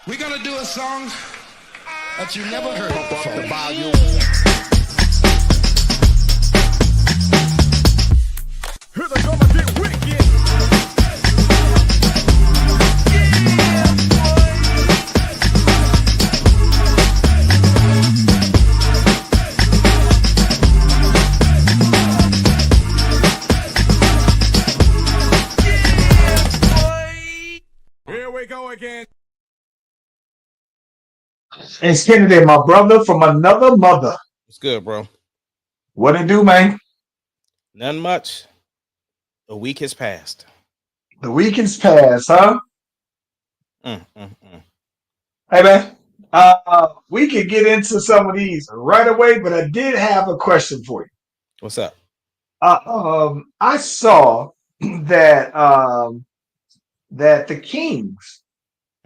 We're gonna do a song that you never heard before. The volume. Here they come, I get wicked. Here we go again. It's Kennedy, my brother from another mother. What's good, bro? What it do, man? Nothing much. A week has passed. The weekend's passed, huh? Mm, mm, mm. Hey, man. We could get into some of these right away, but I did have a question for you. What's up? I saw that that the Kings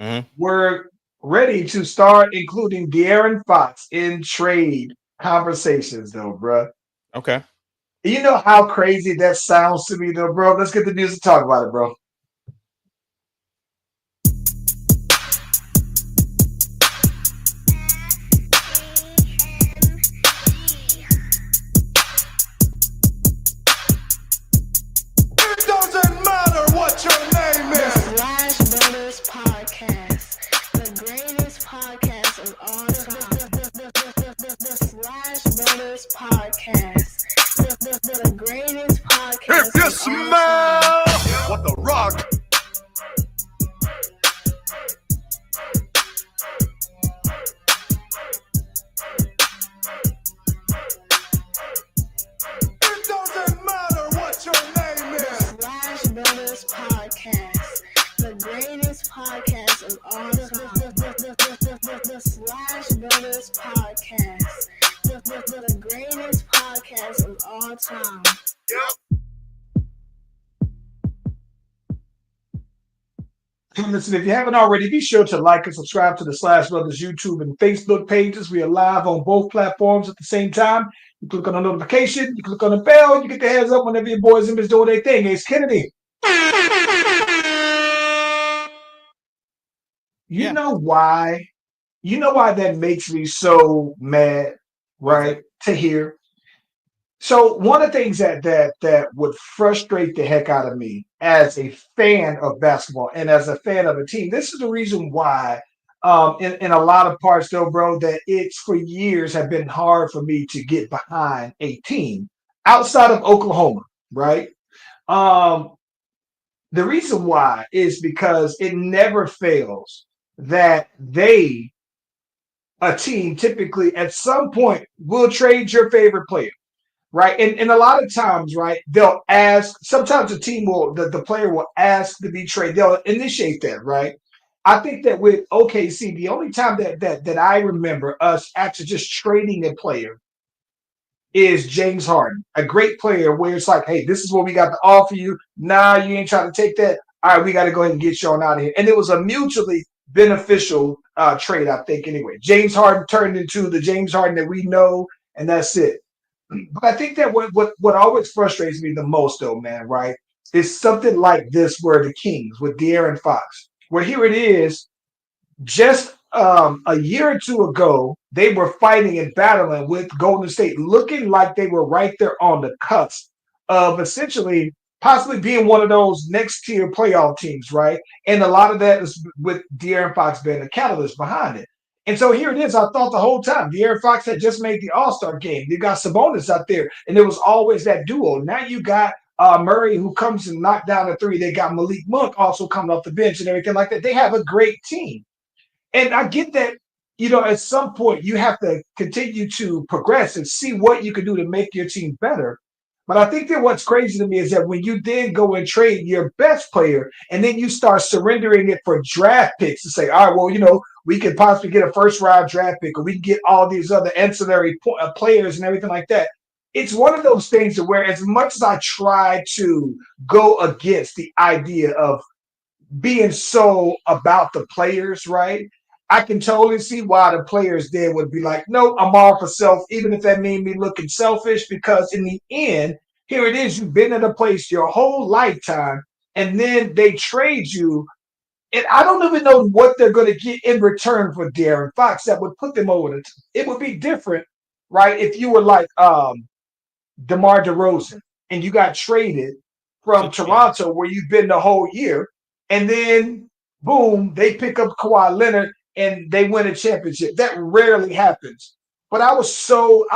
Mm-hmm. were ready to start including De'Aaron Fox in trade conversations, though, bruh. Okay. You know how crazy that sounds to me, though, bro. Let's get the news and talk about it, bro. It doesn't matter what your name is. Slash Brothers Podcast, the greatest podcast of all time. The Slash Brothers Podcast, the greatest podcast If you of all time. smell what the rock. It doesn't matter what your name is. Slash Brothers Podcast, the greatest podcast of all time. The Slash Brothers Podcast, the greatest podcast of all time. Hey, listen, if you haven't already, be sure to like and subscribe to the Slash Brothers YouTube and Facebook pages. We are live on both platforms at the same time. You click on the notification, you click on the bell, you get the heads up whenever your boys and Miss doing their thing. It's Kennedy. You Yeah. know why? You know why that makes me so mad, right? To hear. So one of the things that would frustrate the heck out of me as a fan of basketball and as a fan of a team, this is the reason why in a lot of parts though, bro, that it's for years have been hard for me to get behind a team outside of Oklahoma, right? Um, the reason why is because it never fails that a team typically at some point will trade your favorite player, right? And a lot of times, right, they'll ask, sometimes the team will, the player will ask to be traded. They'll initiate that, right? I think that with OKC, the only time that I remember us actually just trading a player is James Harden, a great player where it's like, hey, this is what we got to offer you. Nah, you ain't trying to take that. All right, we got to go ahead and get you on out of here. And it was a mutually beneficial trade, I think, anyway. James Harden turned into the James Harden that we know, and that's it. But I think that what always frustrates me the most, though, man, right, is something like this where the Kings with De'Aaron Fox, where here it is, just a year or two ago, they were fighting and battling with Golden State, looking like they were right there on the cusp of essentially possibly being one of those next tier playoff teams, right? And a lot of that is with De'Aaron Fox being the catalyst behind it. And so here it is. I thought the whole time De'Aaron Fox had just made the All-Star game. You got Sabonis out there, and it was always that duo. Now you got Murray who comes and knock down the three. They got Malik Monk also coming off the bench and everything like that. They have a great team. And I get that, at some point you have to continue to progress and see what you can do to make your team better. But I think that what's crazy to me is that when you then go and trade your best player and then you start surrendering it for draft picks to say, all right, well, we could possibly get a first round draft pick or we can get all these other ancillary players and everything like that. It's one of those things where as much as I try to go against the idea of being so about the players, right? I can totally see why the players then would be like, no, I'm all for self, even if that means me looking selfish, because in the end, here it is, you've been in a place your whole lifetime, and then they trade you And I don't even know what they're going to get in return for De'Aaron Fox that would put them over the. It would be different, right? If you were like DeMar DeRozan and you got traded So from Toronto where you've been the whole year, and then boom, they pick up Kawhi Leonard and they win a championship. That rarely happens. But I was so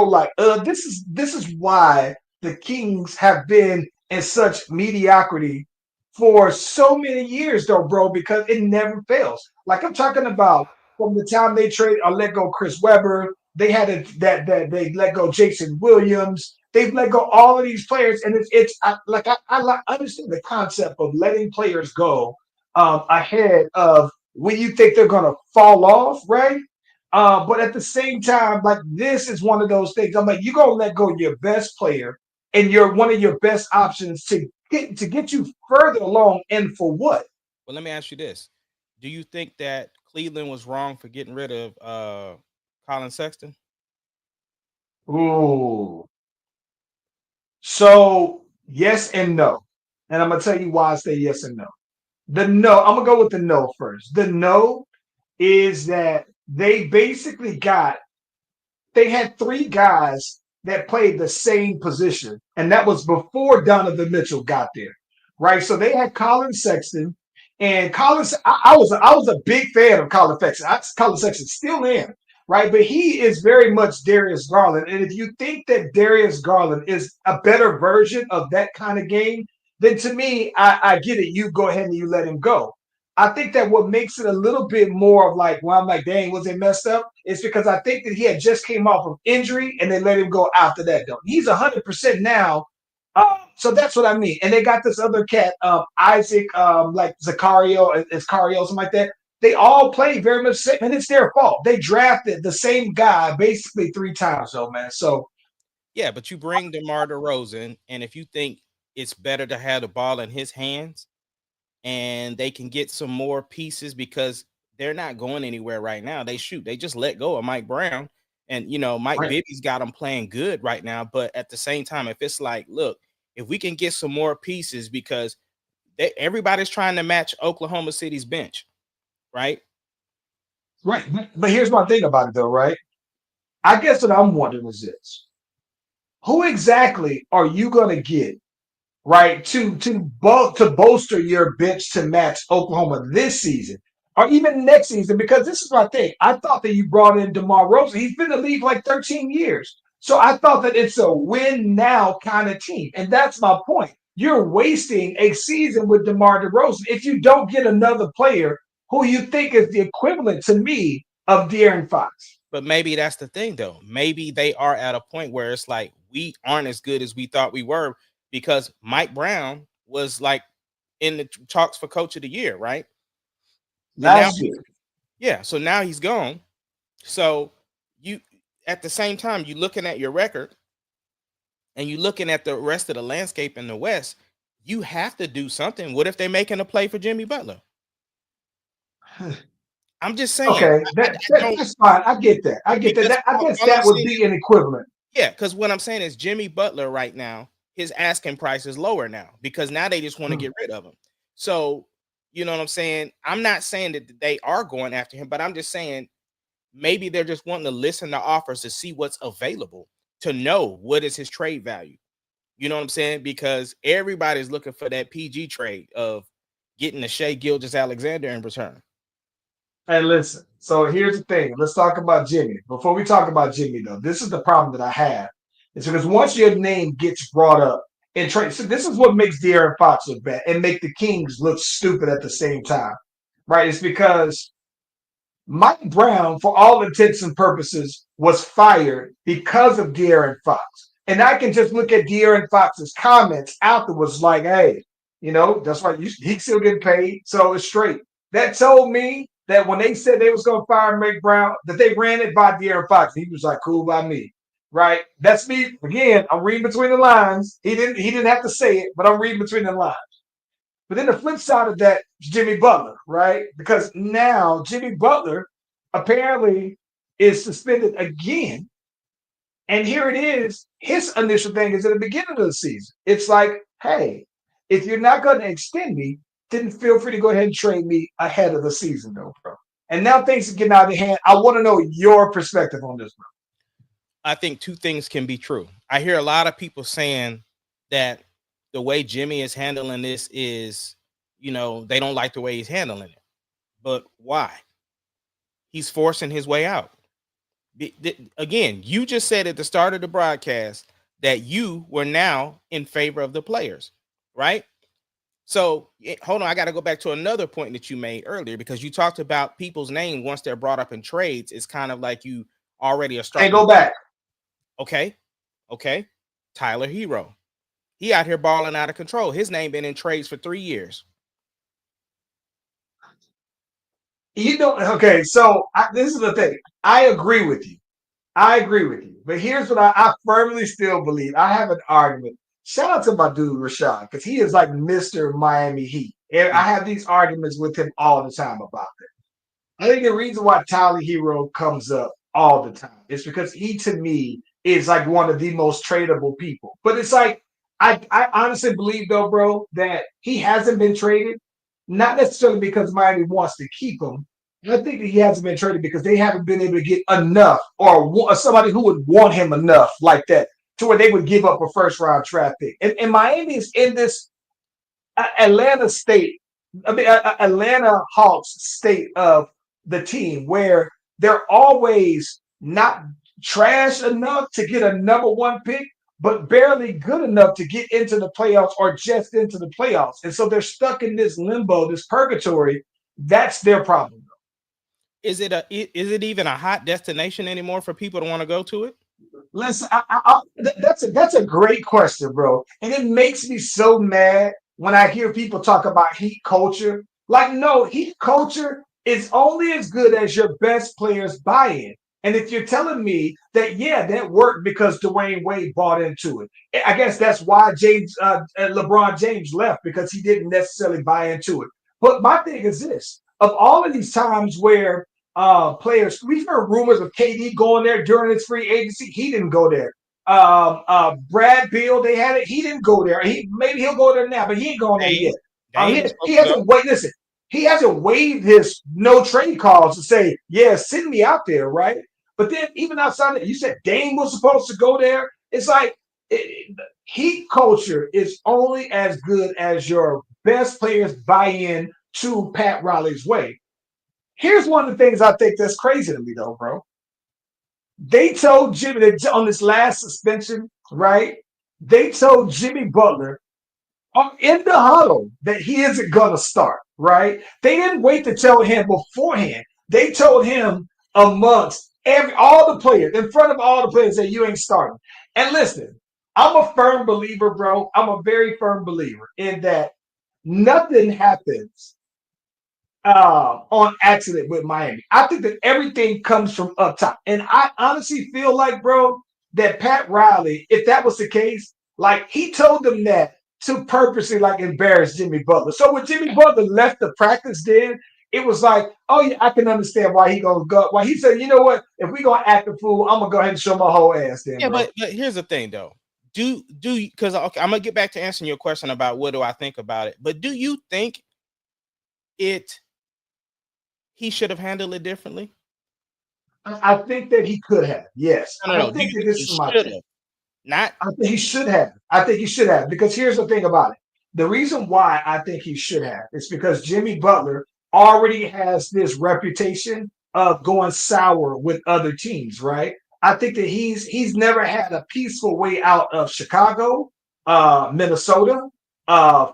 like, this is why the Kings have been in such mediocrity for so many years, though, bro, because it never fails. Like I'm talking about from the time they trade or let go Chris Webber, they had that they let go Jason Williams. They've let go all of these players, and I understand the concept of letting players go ahead of when you think they're gonna fall off, right? But at the same time, like this is one of those things. I'm like, you're gonna let go your best player and you're one of your best options to get you further along, and for what? well, let me ask you this: do you think that Cleveland was wrong for getting rid of Colin Sexton? Ooh. So yes and no. And I'm gonna tell you why I say yes and no. The no, I'm gonna go with the no first. The no is that they basically got they had three guys that played the same position, and that was before Donovan Mitchell got there, right? So they had Colin Sexton, and Colin. I was a big fan of Colin Sexton. Colin Sexton still am, right? But he is very much Darius Garland, and if you think that Darius Garland is a better version of that kind of game, then to me, I get it. You go ahead and you let him go. I think that what makes it a little bit more of like, well, I'm like, dang, was it messed up? It's because I think that he had just came off of injury and they let him go after that. Though he's 100% now, so that's what I mean. And they got this other cat, Isaac, like Zakario, Iscario, something like that. They all play very much the same, and it's their fault. They drafted the same guy basically three times, though, man. So Yeah, but you bring DeMar DeRozan, and if you think it's better to have the ball in his hands and they can get some more pieces because they're not going anywhere right now. They shoot. They just let go of Mike Brown. And Mike right, Bibby's got them playing good right now. But at the same time, if it's like, look, if we can get some more pieces because everybody's trying to match Oklahoma City's bench, right? right. But here's my thing about it, though, right? I guess what I'm wondering is this: who exactly are you going to get right? To bolster your bench to match Oklahoma this season or even next season. Because this is my thing. I thought that you brought in DeMar Rosen. He's been in the league like 13 years. So I thought that it's a win now kind of team. And that's my point. You're wasting a season with DeMar DeRozan if you don't get another player who you think is the equivalent to me of De'Aaron Fox. But maybe that's the thing, though. Maybe they are at a point where it's like we aren't as good as we thought we were because Mike Brown was like in the talks for coach of the year, right? And now Last year. yeah, so now he's gone. So you at the same time, you looking at your record and you looking at the rest of the landscape in the West, you have to do something. What if they're making a play for Jimmy Butler? I'm just saying, Okay, I don't. that's fine. I get that. I get that. Because I guess all I'm that would saying be an equivalent. yeah, because what I'm saying is Jimmy Butler right now, his asking price is lower now because now they just want to Hmm. get rid of him. So, you know what I'm saying? I'm not saying that they are going after him, but I'm just saying maybe they're just wanting to listen to offers to see what's available to know what is his trade value. You know what I'm saying? Because everybody's looking for that PG trade of getting the Shea Gilgis Alexander in return. Hey, listen. So here's the thing. Let's talk about Jimmy. Before we talk about Jimmy, though, this is the problem that I have. It's because once your name gets brought up in trade, so this is what makes De'Aaron Fox look bad and make the Kings look stupid at the same time, right? It's because Mike Brown, for all intents and purposes, was fired because of De'Aaron Fox. And I can just look at De'Aaron Fox's comments afterwards, like, hey, that's why he's still getting paid. So it's straight. That told me that when they said they was going to fire Mike Brown, that they ran it by De'Aaron Fox. He was like, cool by me. Right? That's me. Again, I'm reading between the lines. He didn't have to say it, but I'm reading between the lines. But then the flip side of that is Jimmy Butler, right? Because now Jimmy Butler apparently is suspended again. And here it is. His initial thing is at the beginning of the season. It's like, hey, if you're not going to extend me, then feel free to go ahead and trade me ahead of the season, though, bro. And now things are getting out of hand. I want to know your perspective on this, bro. I think two things can be true. I hear a lot of people saying that the way Jimmy is handling this is, they don't like the way he's handling it. But why? He's forcing his way out. Again, you just said at the start of the broadcast that you were now in favor of the players, right? So hold on, I got to go back to another point that you made earlier, because you talked about people's name once they're brought up in trades. It's kind of like you already are starting. Hey, go back. Okay. Tyler Hero. He out here balling out of control. His name been in trades for 3 years. Okay, so this is the thing. I agree with you. But here's what I firmly still believe. I have an argument. Shout out to my dude, Rashad, because he is like Mr. Miami Heat. And I have these arguments with him all the time about that. I think the reason why Tyler Hero comes up all the time is because he, to me, is like one of the most tradable people. But it's like, I honestly believe, though, bro, that he hasn't been traded, not necessarily because Miami wants to keep him. I think that he hasn't been traded because they haven't been able to get enough or somebody who would want him enough like that to where they would give up a first-round draft pick. And Miami is in this Atlanta Hawks state of the team where they're always not trash enough to get a number one pick, but barely good enough to get into the playoffs or just into the playoffs. And so they're stuck in this limbo, this purgatory. That's their problem. Is it even a hot destination anymore for people to want to go to it? Listen, that's a great question, bro. And it makes me so mad when I hear people talk about Heat culture. Like, no, Heat culture is only as good as your best players buy in. And if you're telling me that, yeah, that worked because Dwayne Wade bought into it, I guess that's why LeBron James left, because he didn't necessarily buy into it. But my thing is this: of all of these times where players, we've heard rumors of KD going there during his free agency. He didn't go there. Brad Beal, they had it. He didn't go there. Maybe he'll go there now, but he ain't going there yet. He hasn't waited. Listen, he hasn't waived his no trade calls to say, yeah, send me out there, right? But then even outside that, you said Dame was supposed to go there. It's like Heat culture is only as good as your best players buy in to Pat Riley's way. Here's one of the things I think that's crazy to me, though, bro. They told Jimmy that on this last suspension, right? They told Jimmy Butler in the huddle that he isn't going to start, right? They didn't wait to tell him beforehand. They told him amongst all the players, in front of all the players, that you ain't starting. And listen, I'm a firm believer, bro. I'm a very firm believer in that nothing happens on accident with Miami. I think that everything comes from up top. And I honestly feel like, bro, that Pat Riley, if that was the case, like he told them that to purposely like embarrass Jimmy Butler. So when Jimmy Butler left the practice then, it was like, oh yeah, I can understand why he gonna go. Why he said, you know what? If we gonna act a fool, I'm gonna go ahead and show my whole ass then. Yeah, bro. but here's the thing though. Because okay, I'm gonna get back to answering your question about what do I think about it. But do you think he should have handled it differently? I think that he could have. Yes. No. I think that this is my thing. Not. I think he should have. Because here's the thing about it. The reason why I think he should have is because Jimmy Butler already has this reputation of going sour with other teams, right? I think that he's never had a peaceful way out of Chicago, Minnesota,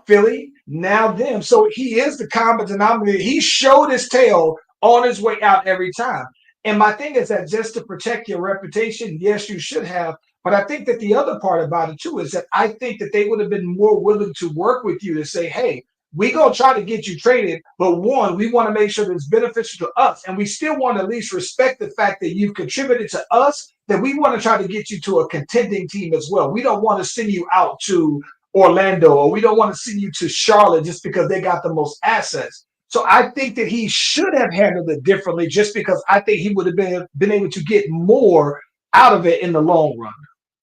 Philly, now them. So he is the common denominator. He showed his tail on his way out every time. And my thing is that just to protect your reputation, yes, you should have. But I think that the other part about it too is that I think that they would have been more willing to work with you to say, hey, we're going to try to get you traded. But one, we want to make sure that it's beneficial to us. And we still want to at least respect the fact that you've contributed to us, that we want to try to get you to a contending team as well. We don't want to send you out to Orlando, or we don't want to send you to Charlotte just because they got the most assets. So I think that he should have handled it differently, just because I think he would have been able to get more out of it in the long run.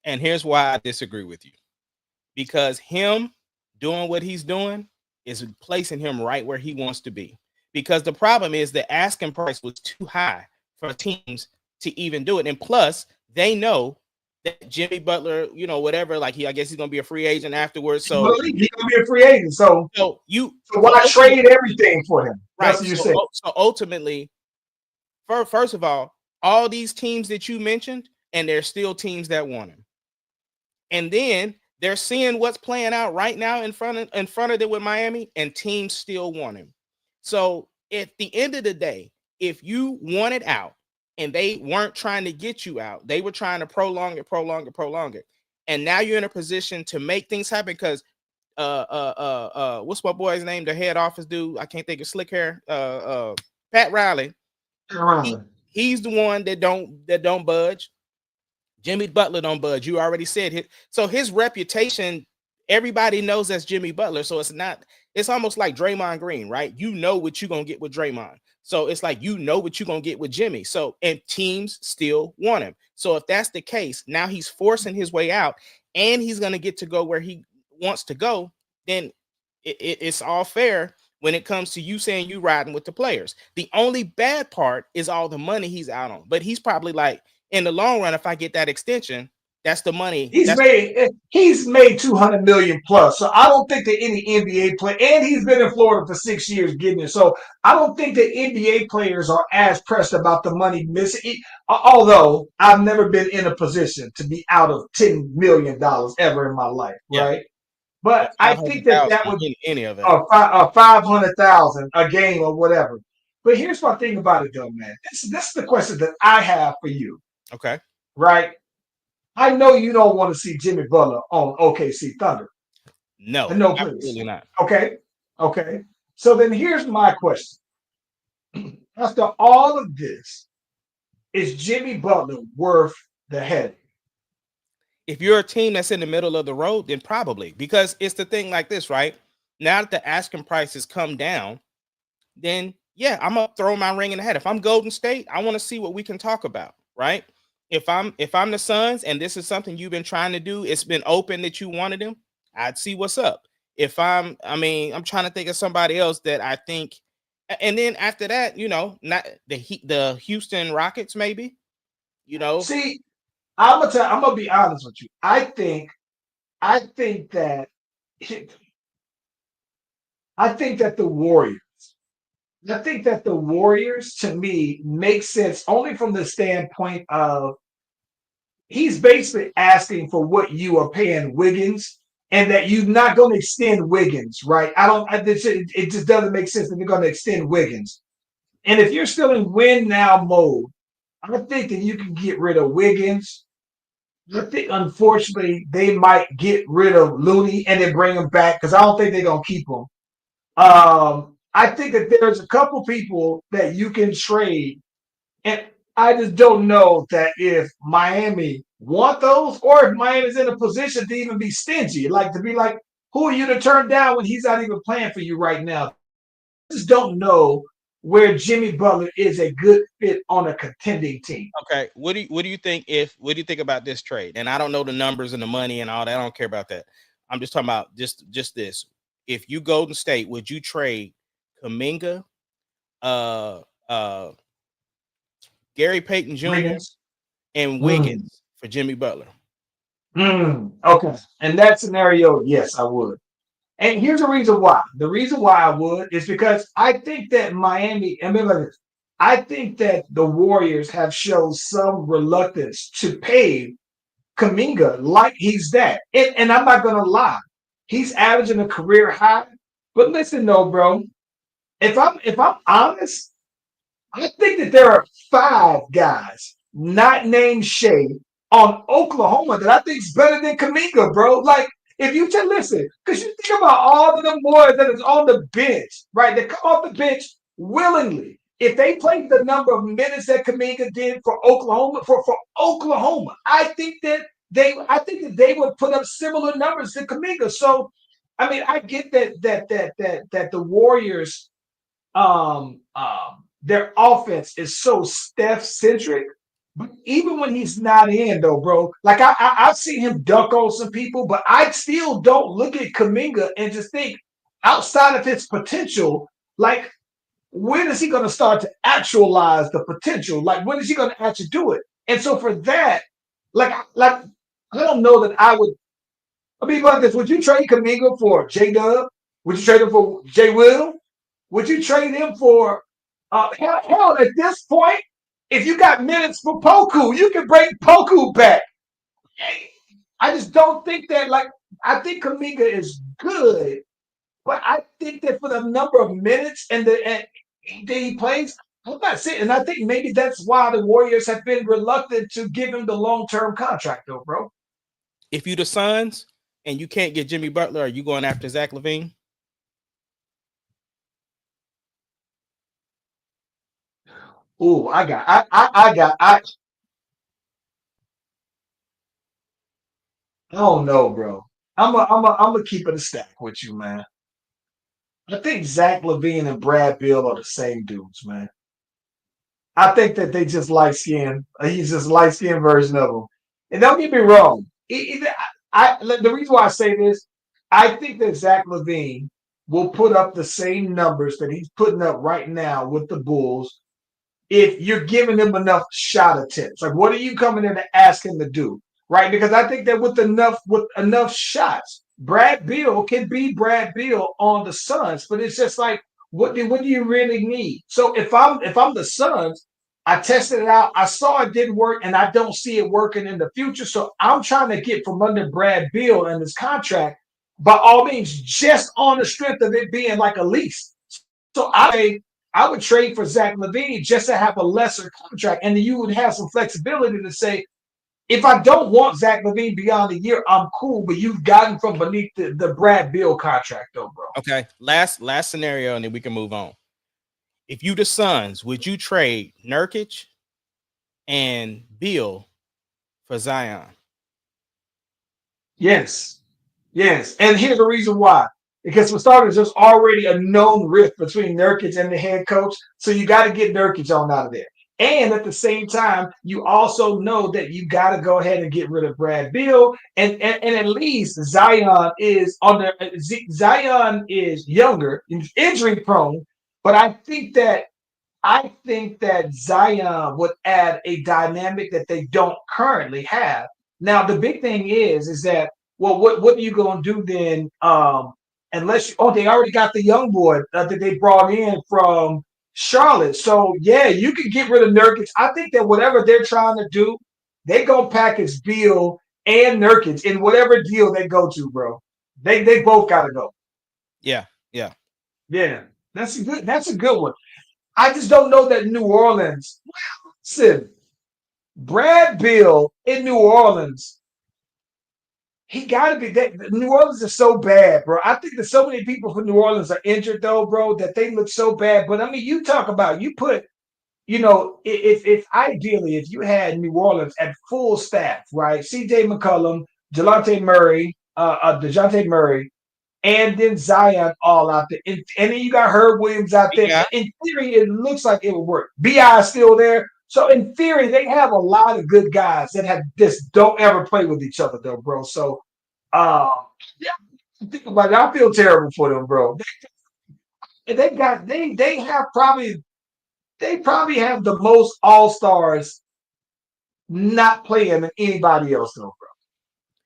And here's why I disagree with you. Because him doing what he's doing is placing him right where he wants to be. Because the problem is the asking price was too high for teams to even do it. And plus, they know that Jimmy Butler, whatever, like I guess he's gonna be a free agent afterwards. So he's gonna be a free agent. So why trade everything for him? Right. That's what you're saying. So ultimately, first of all these teams that you mentioned, and there's still teams that want him. And then they're seeing what's playing out right now in front of them with Miami, and teams still want him. So at the end of the day, if you wanted out and they weren't trying to get you out, they were trying to prolong it. And now you're in a position to make things happen because what's my boy's name? The head office dude. I can't think of slick hair. Pat Riley. He's the one that don't budge. Jimmy Butler don't budge. You already said so his reputation, everybody knows that's Jimmy Butler. So it's almost like Draymond Green, right? You know what you're gonna get with Draymond. So it's like what you're gonna get with Jimmy. So and teams still want him. So if that's the case, now he's forcing his way out and he's gonna get to go where he wants to go, then it's all fair when it comes to you saying you riding with the players. The only bad part is all the money he's out on. But he's probably like, in the long run, if I get that extension, that's the money. He's made 200 million plus. So I don't think that any NBA player, and he's been in Florida for 6 years getting it. So I don't think that NBA players are as pressed about the money missing. Although I've never been in a position to be out of $10 million ever in my life, right? But I think that would be any of it, 500,000 a game or whatever. But here's my thing about it, though, man. This is the question that I have for you. Okay. Right. I know you don't want to see Jimmy Butler on OKC Thunder. No, absolutely not. Okay. So then here's my question. After all of this, is Jimmy Butler worth the headache? If you're a team that's in the middle of the road, then probably, because it's the thing like this, right? Now that the asking prices come down, then yeah, I'm gonna throw my ring in the hat. If I'm Golden State, I want to see what we can talk about, right? If I'm the Suns and this is something you've been trying to do, it's been open that you wanted him, I'd see what's up. If I'm trying to think of somebody else that I think, and then after that, not the Houston Rockets, maybe, See, I'm gonna be honest with you. I think that the Warriors. I think that the Warriors, to me, make sense only from the standpoint of he's basically asking for what you are paying Wiggins, and that you're not going to extend Wiggins, right? It just doesn't make sense that you're going to extend Wiggins. And if you're still in win now mode, I think that you can get rid of Wiggins. I think, unfortunately, they might get rid of Looney and then bring him back because I don't think they're going to keep him. I think that there's a couple people that you can trade, and I just don't know that if Miami want those or if Miami's in a position to even be stingy, like to be like, who are you to turn down when he's not even playing for you right now? I just don't know where Jimmy Butler is a good fit on a contending team. Okay, what do you think about this trade? And I don't know the numbers and the money and all that. I don't care about that. I'm just talking about just this. If you Golden State, would you trade Kuminga, Gary Payton Jr. and Wiggins for Jimmy Butler? Okay. In that scenario, yes, I would. And here's the reason why. The reason why I would is because I think that I think that the Warriors have shown some reluctance to pay Kuminga like he's that. And I'm not going to lie. He's averaging a career high. But listen, though, bro. If I'm honest, I think that there are 5 guys not named Shea on Oklahoma that I think is better than Kuminga, bro. Like, if you just listen, because you think about all of them boys that is on the bench, right? They come off the bench willingly. If they played the number of minutes that Kuminga did for Oklahoma, for Oklahoma, I think that they would put up similar numbers to Kuminga. So, I mean, I get that the Warriors. Their offense is so Steph centric, but even when he's not in, though, bro, like I've seen him dunk on some people, but I still don't look at Kuminga and just think, outside of his potential, like when is he going to start to actualize the potential? Like when is he going to actually do it? And so for that, like I don't know that I would. I mean, like this, would you trade Kaminga for J Dub? Would you trade him for J Will? Would you trade him for hell at this point? If you got minutes for Poku, you can bring Poku back. I just don't think that like I think Kaminga is good, but I think that for the number of minutes that he plays, I'm not saying, and I think maybe that's why the Warriors have been reluctant to give him the long-term contract, though, bro. If you the Suns and you can't get Jimmy Butler, are you going after Zach LaVine? Ooh, I don't know, bro. I'm gonna keep it a stack with you, man. I think Zach LaVine and Brad Beal are the same dudes, man. I think that they just light skin. He's just light skin version of him. And don't get me wrong. The reason why I say this, I think that Zach LaVine will put up the same numbers that he's putting up right now with the Bulls if you're giving him enough shot attempts. Like, what are you coming in to ask him to do? Right? Because I think that with enough shots, Brad Beal can be Brad Beal on the Suns, but it's just like, what do you really need? So if I'm the Suns, I tested it out, I saw it didn't work, and I don't see it working in the future. So I'm trying to get from under Brad Beal and his contract by all means, just on the strength of it being like a lease. So I would trade for Zach LaVine just to have a lesser contract, and then you would have some flexibility to say, if I don't want Zach LaVine beyond a year, I'm cool. But you've gotten from beneath the Brad Beal contract, though, bro. Okay, last scenario, and then we can move on. If you the Suns, would you trade Nurkic and Beal for Zion? Yes, yes. And here's the reason why. Because for starters, there's already a known rift between Nurkic and the head coach, so you got to get Nurkic on out of there. And at the same time, you also know that you got to go ahead and get rid of Brad Beal, and at least Zion is on the Zion is younger, injury prone, but I think that Zion would add a dynamic that they don't currently have. Now, the big thing is that well, what are you gonna do then? Unless they already got the young boy that they brought in from Charlotte. So yeah, you can get rid of Nurkic. I think that whatever they're trying to do, they gonna package Beal and Nurkic in whatever deal they go to, bro. They both gotta go. Yeah, yeah. Yeah, that's a good one. I just don't know that New Orleans. Listen, Brad Bill in New Orleans, he got to be that. New Orleans is so bad, bro. I think that so many people from New Orleans are injured, though, bro, that they look so bad. But I mean, you talk about you put, if ideally if you had New Orleans at full staff, right? C.J. McCollum, Dejounte Murray, and then Zion all out there. And then you got Herb Williams out there. Yeah. In theory, it looks like it would work. B.I. is still there. So in theory, they have a lot of good guys that have just don't ever play with each other, though, bro. So yeah, think about it. I feel terrible for them, bro. They probably have the most all-stars not playing than anybody else, though, bro.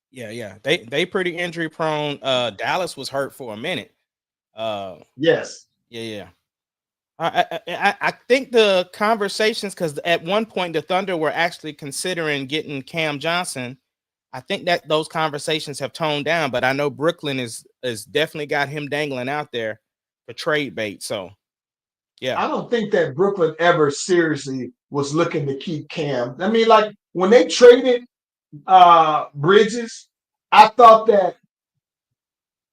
Yeah, yeah. They pretty injury prone. Dallas was hurt for a minute. Yes. Yeah. I think the conversations, because at one point the Thunder were actually considering getting Cam Johnson. I think that those conversations have toned down, but I know Brooklyn is definitely got him dangling out there for trade bait. So yeah, I don't think that Brooklyn ever seriously was looking to keep Cam. I mean, like when they traded Bridges, I thought that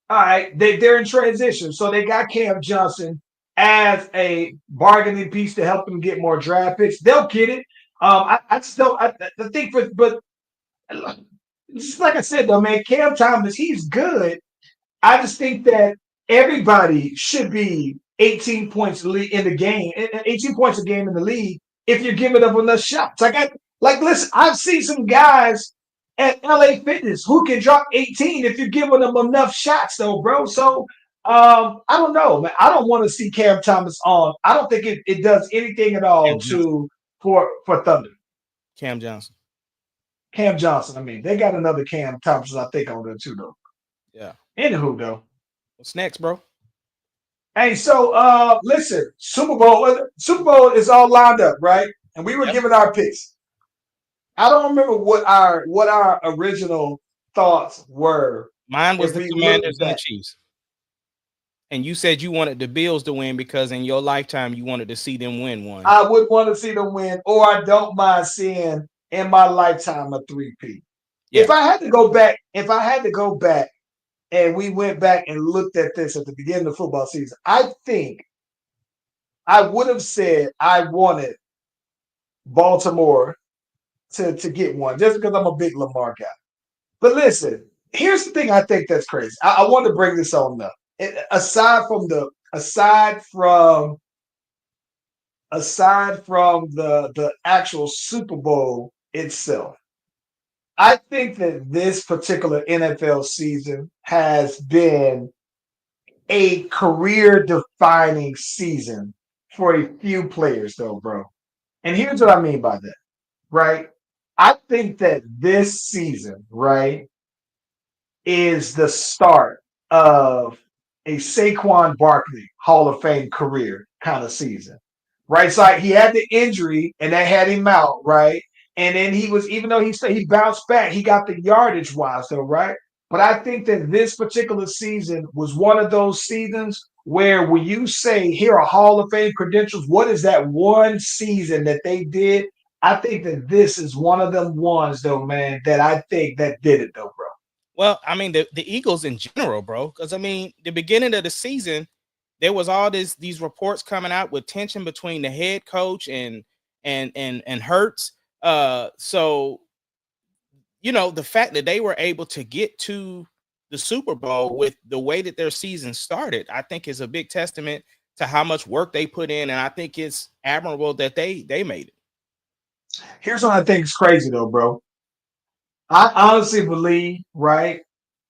all right, they're in transition. So they got Cam Johnson as a bargaining piece to help them get more draft picks. They'll get it. I just don't. I think, but just like I said, though, man, Cam Thomas, he's good. I just think that everybody should be 18 points in the game, 18 points a game in the league if you're giving up enough shots. Listen, I've seen some guys at LA Fitness who can drop 18 if you're giving them enough shots, though, bro. So I don't know, man. I don't want to see Cam Thomas on. I don't think it does anything at all Cam Johnson. for Thunder. Cam Johnson. Cam Johnson. I mean, they got another Cam Thompson, I think, on there too, though. Yeah. Anywho, though. What's next, bro? Hey, so listen, Super Bowl is all lined up, right? And we were Yep. giving our picks. I don't remember what our original thoughts were Mine was if the we looked Commanders and the back. Chiefs. And you said you wanted the Bills to win because in your lifetime you wanted to see them win one. I would want to see them win, or I don't mind seeing in my lifetime a 3P. Yeah. If I had to go back and we went back and looked at this at the beginning of the football season, I think I would have said I wanted Baltimore to get one just because I'm a big Lamar guy. But listen, here's the thing I think that's crazy. I want to bring this on up. Aside from the actual Super Bowl itself, I think that this particular NFL season has been a career defining season for a few players, though, bro. And here's what I mean by that, right? I think that this season, right, is the start of a Saquon Barkley Hall of Fame career kind of season, right? So he had the injury and that had him out, right? And then he was, even though he bounced back, he got the yardage wise, though, right? But I think that this particular season was one of those seasons where when you say here are Hall of Fame credentials, what is that one season that they did? I think that this is one of them ones, though, man, that I think that did it, though, bro. Well, I mean the Eagles in general, bro. Because I mean, the beginning of the season, there was all these reports coming out with tension between the head coach and Hurts. So you know, the fact that they were able to get to the Super Bowl with the way that their season started, I think is a big testament to how much work they put in, and I think it's admirable that they made it. Here's what I think is crazy, though, bro. I honestly believe, right,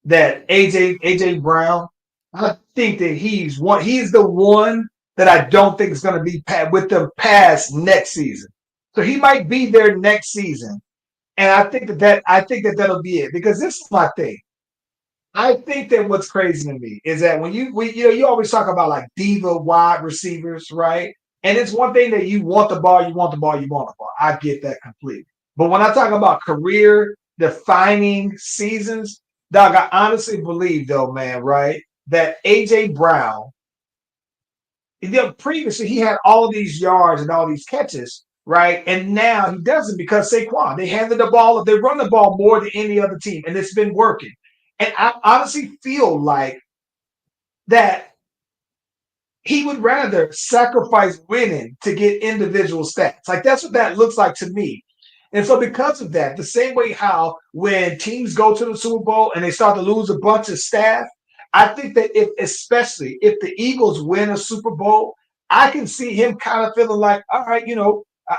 that AJ Brown. I think that he's the one that I don't think is going to be with them past next season. So he might be there next season, and I think that that'll be it because this is my thing. I think that what's crazy to me is that when you always talk about like diva wide receivers, right? And it's one thing that you want the ball, you want the ball, you want the ball. I get that completely. But when I talk about career defining seasons, dog, I honestly believe though, man, right, that AJ Brown, previously he had all these yards and all these catches, right? And now he doesn't because Saquon. They run the ball more than any other team, and it's been working. And I honestly feel like that he would rather sacrifice winning to get individual stats. Like that's what that looks like to me. And so because of that, the same way how when teams go to the Super Bowl and they start to lose a bunch of staff, I think that especially if the Eagles win a Super Bowl, I can see him kind of feeling like, all right,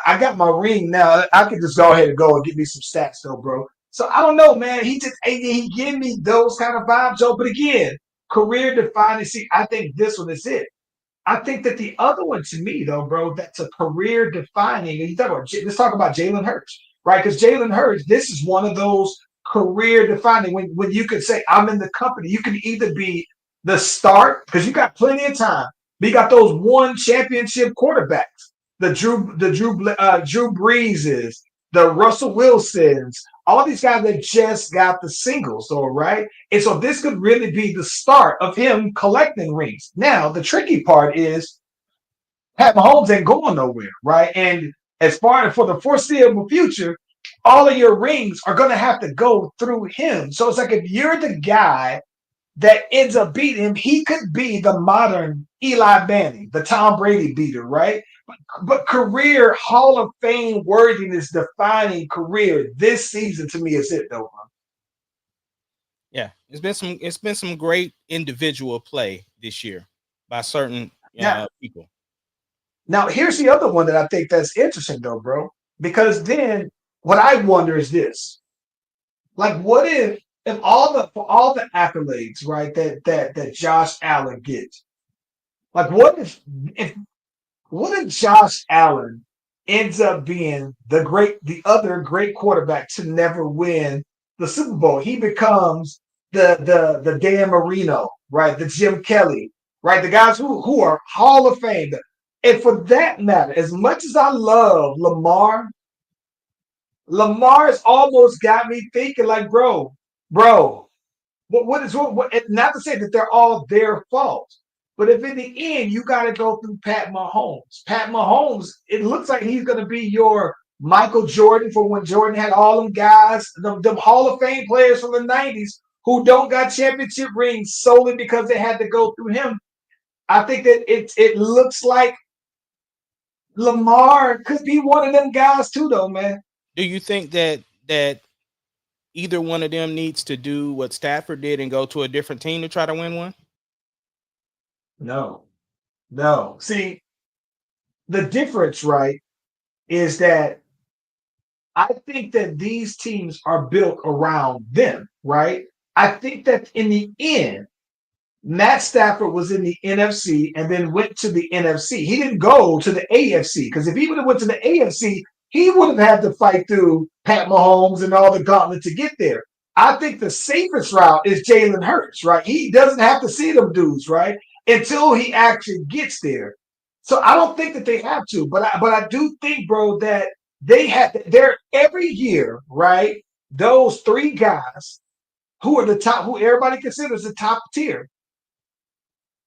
I got my ring now. I can just go ahead and go and give me some stats though, bro. So I don't know, man. He gave me those kind of vibes, Joe. But again, career defining. See, I think this one is it. I think that the other one to me, though, bro, that's a career defining. And let's talk about Jalen Hurts, right? Because Jalen Hurts, this is one of those career defining when you could say, I'm in the company. You can either be the start because you got plenty of time, but you got those one championship quarterbacks, the Drew Breeses, the Russell Wilsons, all these guys that just got the singles, all right? And so this could really be the start of him collecting rings. Now, the tricky part is Pat Mahomes ain't going nowhere, right? And as far as for the foreseeable future, all of your rings are going to have to go through him. So it's like if you're the guy that ends up beating him, he could be the modern Eli Manning, the Tom Brady beater, right? But career Hall of Fame worthiness defining career this season to me is it though. Yeah, it's been some great individual play this year by certain people. Now here's the other one that I think that's interesting though, bro. Because then what I wonder is this: like, what if if all the for all the accolades, right, that Josh Allen gets, like if what if Josh Allen ends up being the other great quarterback to never win the Super Bowl? He becomes the Dan Marino, right? The Jim Kelly, right? The guys who are Hall of Fame. And for that matter, as much as I love Lamar, Lamar's almost got me thinking, like, bro, what is what? Not to say that they're all their fault, but if in the end you got to go through Pat Mahomes, it looks like he's going to be your Michael Jordan for when Jordan had all them guys, them Hall of Fame players from the '90s who don't got championship rings solely because they had to go through him. I think that it looks like Lamar could be one of them guys too, though, man. Do you think that either one of them needs to do what Stafford did and go to a different team to try to win one? No, no. See, the difference, right, is that I think that these teams are built around them, right? I think that in the end, Matt Stafford was in the NFC and then went to the NFC. He didn't go to the AFC because if he would have went to the AFC, he would have had to fight through Pat Mahomes and all the gauntlet to get there. I think the safest route is Jalen Hurts, right? He doesn't have to see them dudes, right? Until he actually gets there. So I don't think that they have to, but I do think, bro, that they're every year, right? Those three guys who are the top, who everybody considers the top tier,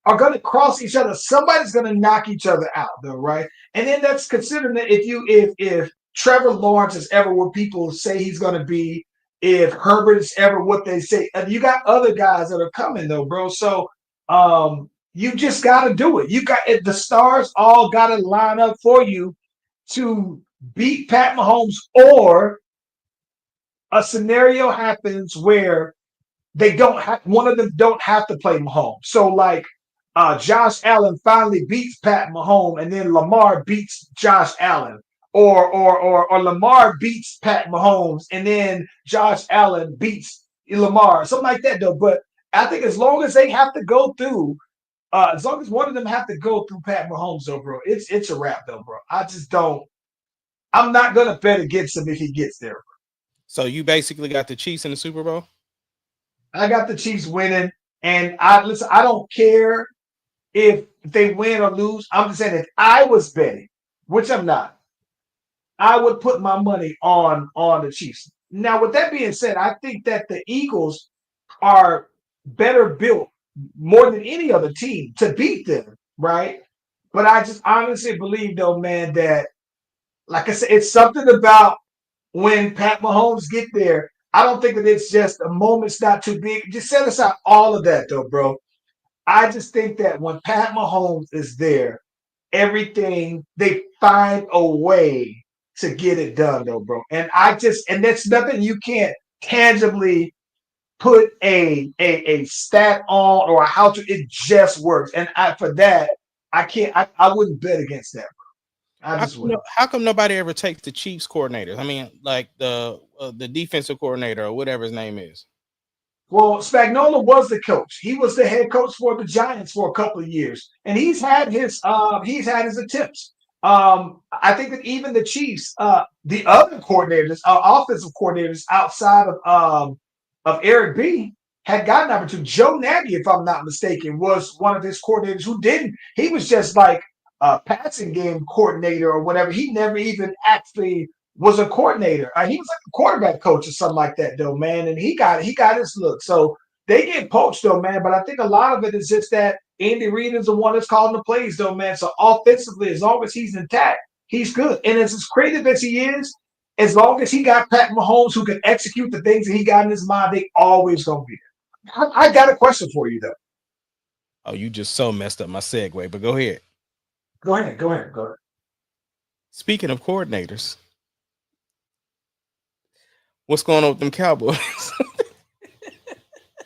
are going to cross each other. Somebody's going to knock each other out, though, right? And then that's considering that if Trevor Lawrence is ever what people say he's going to be, if Herbert is ever what they say, and you got other guys that are coming, though, bro. So you just got to do it. You got the stars all got to line up for you to beat Pat Mahomes, or a scenario happens where they don't have one of them don't have to play Mahomes. So like Josh Allen finally beats Pat Mahomes, and then Lamar beats Josh Allen, or Lamar beats Pat Mahomes, and then Josh Allen beats Lamar, something like that, though. But I think as long as they have to go through, as long as one of them have to go through Pat Mahomes, though, bro, it's a wrap, though, bro. I just don't. I'm not gonna bet against him if he gets there. So you basically got the Chiefs in the Super Bowl? I got the Chiefs winning, and I listen. I don't care if they win or lose. I'm just saying if I was betting, which I'm not, I would put my money on the Chiefs. Now, with that being said, I think that the Eagles are better built more than any other team to beat them, right? But I just honestly believe, though, man, that like I said, it's something about when Pat Mahomes get there. I don't think that it's just a moment's not too big. Just set aside all of that, though, bro. I just think that when Pat Mahomes is there, everything they find a way to get it done, though, bro. And that's nothing you can't tangibly put a stat on or how to. It just works, and for that I can't. I wouldn't bet against that, bro. I just wouldn't. How come nobody ever takes the Chiefs coordinators? I mean, like the defensive coordinator or whatever his name is. Well, Spagnuolo was the coach. He was the head coach for the Giants for a couple of years, and he's had his attempts. I think that even the Chiefs, the other coordinators, offensive coordinators outside of Eric B, had gotten opportunity. Joe Nagy, if I'm not mistaken, was one of his coordinators who didn't. He was just like a passing game coordinator or whatever. He never even actually was a coordinator. He was like a quarterback coach or something like that, though, man. And he got his look. So they get poached, though, man. But I think a lot of it is just that Andy Reid is the one that's calling the plays, though, man. So offensively, as long as he's intact, he's good. And as creative as he is, as long as he got Pat Mahomes who can execute the things that he got in his mind, they always gonna be there. I got a question for you, though. Oh, you just so messed up my segue, but go ahead. Go ahead. Speaking of coordinators, what's going on with them Cowboys?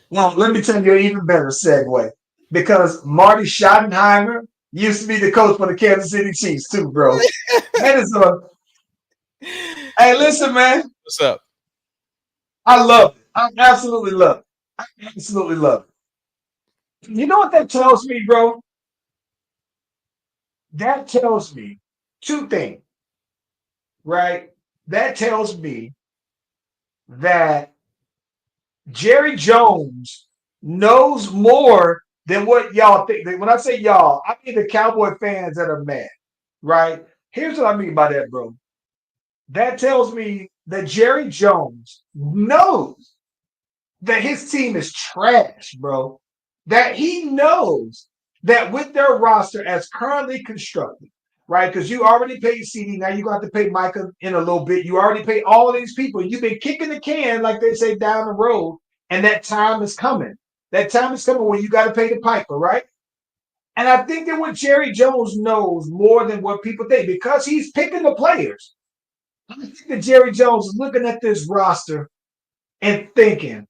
Well, let me tell you an even better segue. Because Marty Schottenheimer used to be the coach for the Kansas City Chiefs, too, bro. That is Hey, listen, man. What's up? I love it. I absolutely love it. I absolutely love it. You know what that tells me, bro? That tells me two things, right? That tells me that Jerry Jones knows more than what y'all think. When I say y'all, I mean the Cowboy fans that are mad, right? Here's what I mean by that, bro. That tells me that Jerry Jones knows that his team is trash, bro. That he knows that with their roster as currently constructed, right? Because you already paid CD, now you're going to have to pay Micah in a little bit. You already paid all these people. You've been kicking the can, like they say, down the road, and that time is coming. That time is coming when you got to pay the piper, right? And I think that what Jerry Jones knows more than what people think, because he's picking the players. I think that Jerry Jones is looking at this roster and thinking,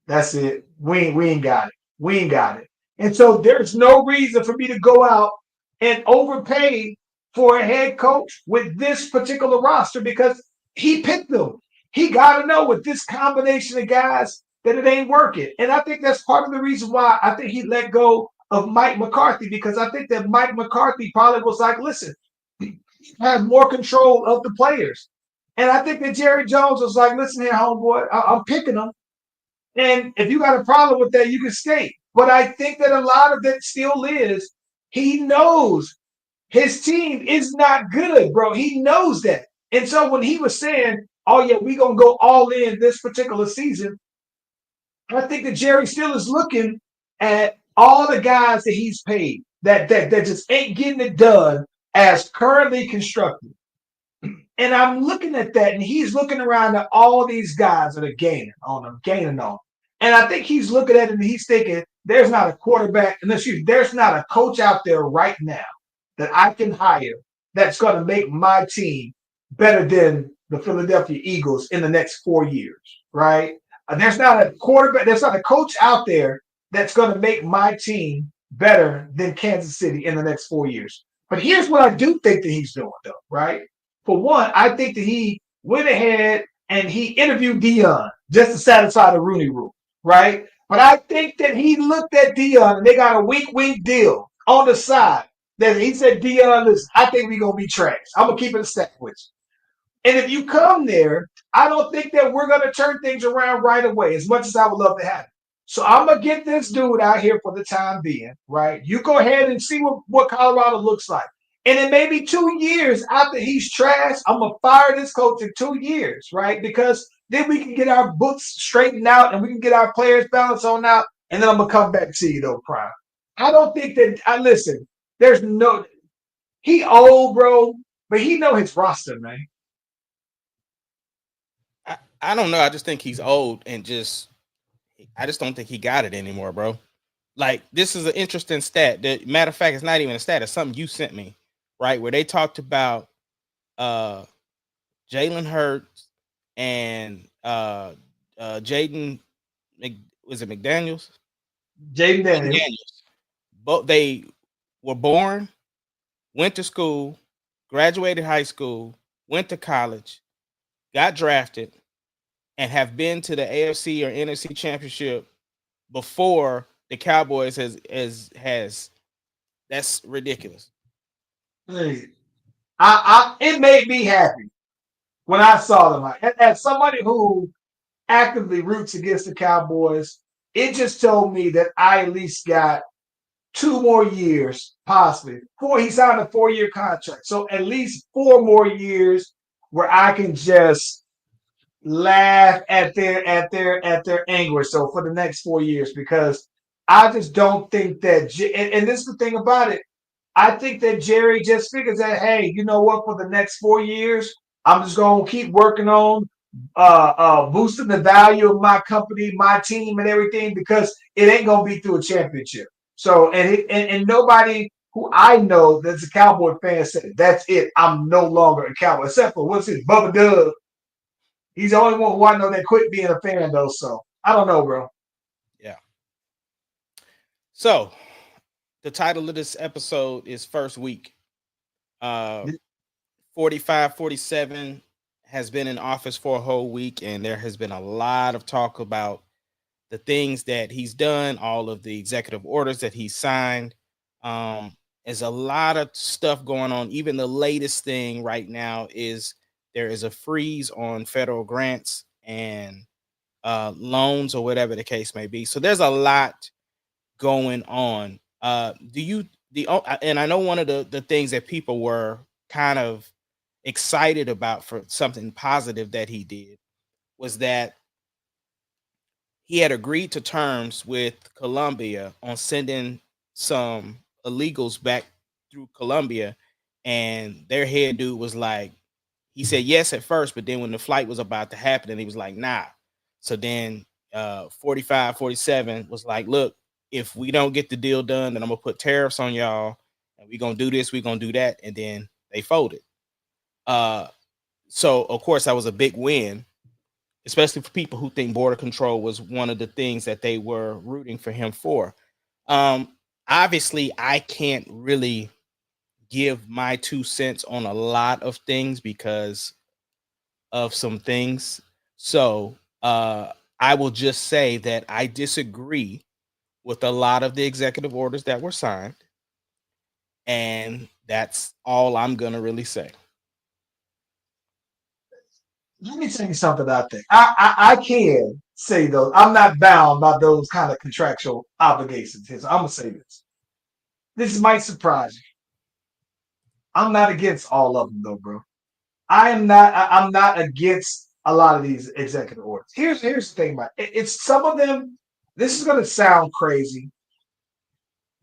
that's it. We ain't got it. We ain't got it. And so there's no reason for me to go out and overpay for a head coach with this particular roster because he picked them. He got to know with this combination of guys that it ain't working. And I think that's part of the reason why I think he let go of Mike McCarthy, because I think that Mike McCarthy probably was like, listen, he has more control of the players. And I think that Jerry Jones was like, listen here, homeboy, I'm picking them. And if you got a problem with that, you can skate. But I think that a lot of it still is he knows his team is not good, bro. He knows that. And so when he was saying, oh, yeah, we're going to go all in this particular season, I think that Jerry still is looking at all the guys that he's paid that just ain't getting it done as currently constructed. And I'm looking at that, and he's looking around at all these guys that are gaining on them, gaining on. And I think he's looking at it and he's thinking, there's not a quarterback, there's not a coach out there right now that I can hire that's going to make my team better than the Philadelphia Eagles in the next 4 years, right? There's not a quarterback, there's not a coach out there that's going to make my team better than Kansas City in the next 4 years. But here's what I do think that he's doing, though, right? For one, I think that he went ahead and he interviewed Dion just to satisfy the Rooney Rule, right? But I think that he looked at Dion and they got a wink deal on the side. That he said, Dion, listen, I think we're going to be trash. I'm going to keep it a stack with you. And if you come there, I don't think that we're going to turn things around right away, as much as I would love to have it. So I'm going to get this dude out here for the time being, right? You go ahead and see what Colorado looks like. And in maybe 2 years after he's trash, I'm going to fire this coach in 2 years, right? Because then we can get our books straightened out and we can get our players balanced on out. And then I'm going to come back to you, though, Prime. I don't think that, listen, there's no, he old, bro, but he know his roster, man. I don't know. I just think he's old and I just don't think he got it anymore, bro. Like, this is an interesting stat. Matter of fact, it's not even a stat. It's something you sent me, right? Where they talked about Jalen Hurts and Jaden, was it McDaniels? Jaden Daniels. Both they were born, went to school, graduated high school, went to college, got drafted, and have been to the AFC or NFC championship before the Cowboys has that's ridiculous. Hey, it made me happy when I saw them. As somebody who actively roots against the Cowboys, it just told me that I at least got 2 more years, possibly. He signed a 4-year contract. So at least 4 more years where I can just laugh at their anguish. So for the next 4 years, because I just don't think that, and this is the thing about it, I think that Jerry just figures that, hey, you know what, for the next 4 years, I'm just going to keep working on boosting the value of my company, my team, and everything, because it ain't going to be through a championship. So, and nobody who I know that's a Cowboy fan said, that's it, I'm no longer a Cowboy, except for, what's his, Bubba Dub. He's the only one who I know that quit being a fan, though, so I don't know, bro. Yeah. So, the title of this episode is First Week. 45-47 has been in office for a whole week, and there has been a lot of talk about the things that he's done, all of the executive orders that he signed. There's a lot of stuff going on. Even the latest thing right now is there is a freeze on federal grants and loans or whatever the case may be. So there's a lot going on. Do you and I know one of the things that people were kind of excited about for something positive that he did was that he had agreed to terms with Colombia on sending some illegals back through Colombia, and their head dude was like, he said yes at first, but then when the flight was about to happen, and he was like, nah. So then 45, 47 was like, look, if we don't get the deal done, then I'm gonna put tariffs on y'all, and we're gonna do this, we're gonna do that, and then they folded. So of course that was a big win, especially for people who think border control was one of the things that they were rooting for him for. Um, Obviously, I can't really give my 2 cents on a lot of things because of some things. So I will just say that I disagree with a lot of the executive orders that were signed. And that's all I'm going to really say. Let me tell you something I think. I can say though, I'm not bound by those kind of contractual obligations here. So I'm gonna say this. This might surprise you. I'm not against all of them though, bro. I'm not against a lot of these executive orders. Here's the thing about it. It's some of them. This is gonna sound crazy,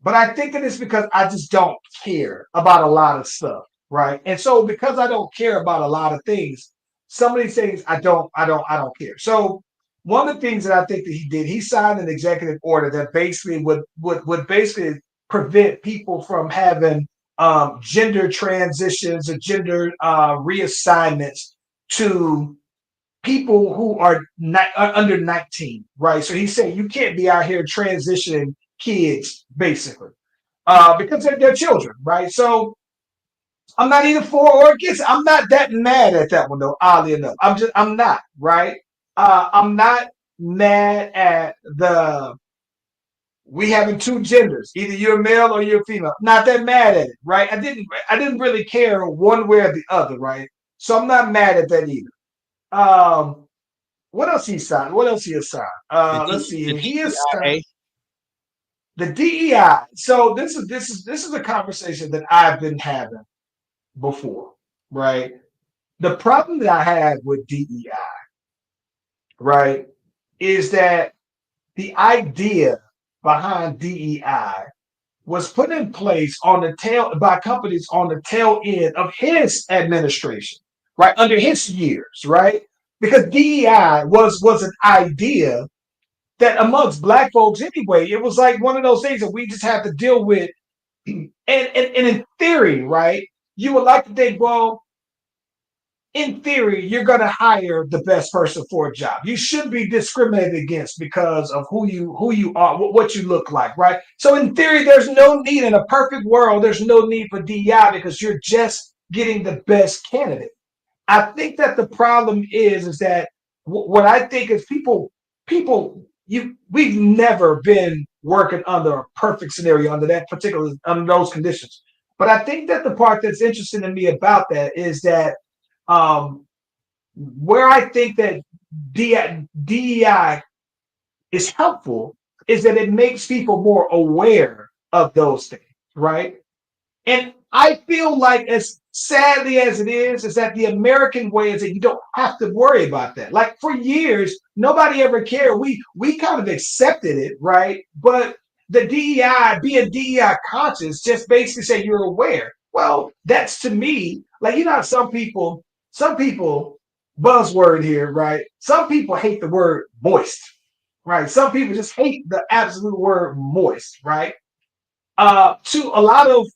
but I think that it's because I just don't care about a lot of stuff, right? And so because I don't care about a lot of things, some of these things I don't care. So one of the things that I think that he did, he signed an executive order that basically would basically prevent people from having gender transitions or gender reassignments to people who are not under 19, right? So he's saying you can't be out here transitioning kids, basically, because they're children, right? So I'm not either for or against. I'm not that mad at that one though. Oddly enough, I'm not right. I'm not mad at the we having two genders. Either you're male or you're female. Not that mad at it, right? I didn't really care one way or the other, right? So I'm not mad at that either. What else he signed? What else he has signed? Let's see. The He has DEIA. signed the DEI. So this is a conversation that I've been having before, right? The problem that I have with DEI, right, is that the idea behind DEI was put in place on the tail by companies on the tail end of his administration, right, under his years, right? Because DEI was an idea that amongst black folks anyway, it was like one of those things that we just have to deal with. And in theory, right, you would like to think, well, in theory, you're going to hire the best person for a job. You should be discriminated against because of who you are, what you look like, right? So in theory, there's no need in a perfect world. There's no need for DEI because you're just getting the best candidate. I think that the problem is that what I think is we've never been working under a perfect scenario under those conditions. But I think that the part that's interesting to me about that is that um, where I think that DEI is helpful is that it makes people more aware of those things, right? And I feel like, as sadly as it is that the American way is that you don't have to worry about that. Like for years, nobody ever cared. We kind of accepted it, right? But the DEI, being DEI conscious, just basically say you're aware. Well, that's to me, like some people, buzzword here, right? Some people hate the word moist, right? Some people just hate the absolute word moist, right? To a lot of